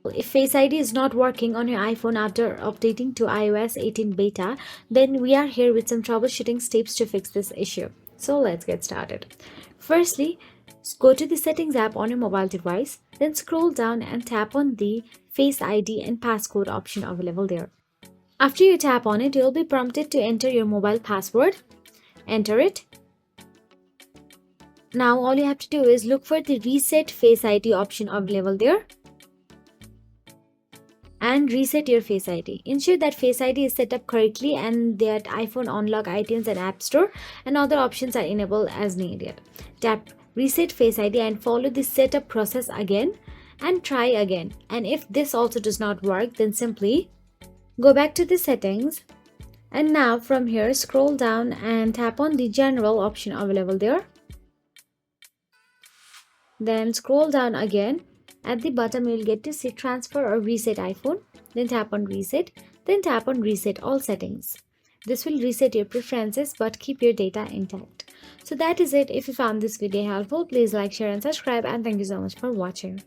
example, if Face ID is not working on your iPhone after updating to iOS 18 beta, then we are here with some troubleshooting steps to fix this issue. So let's get started. Firstly, go to the Settings app on your mobile device, then scroll down and tap on the Face ID and Passcode option available there. After you tap on it, you'll be prompted to enter your mobile password. Enter it. Now all you have to do is look for the Reset Face ID option available there and reset your Face ID. Ensure that Face ID is set up correctly and that iPhone unlock iTunes and App Store and other options are enabled as needed. Tap Reset Face ID and follow the setup process again and try again. And if this also does not work, then simply go back to the settings, and now from here scroll down and tap on the General option available there. Then scroll down again. At the bottom you'll get to see Transfer or Reset iPhone. Then tap on Reset. Then tap on Reset All Settings. This will reset your preferences but keep your data intact. So that is it. If you found this video helpful, please like, share and subscribe, and thank you so much for watching.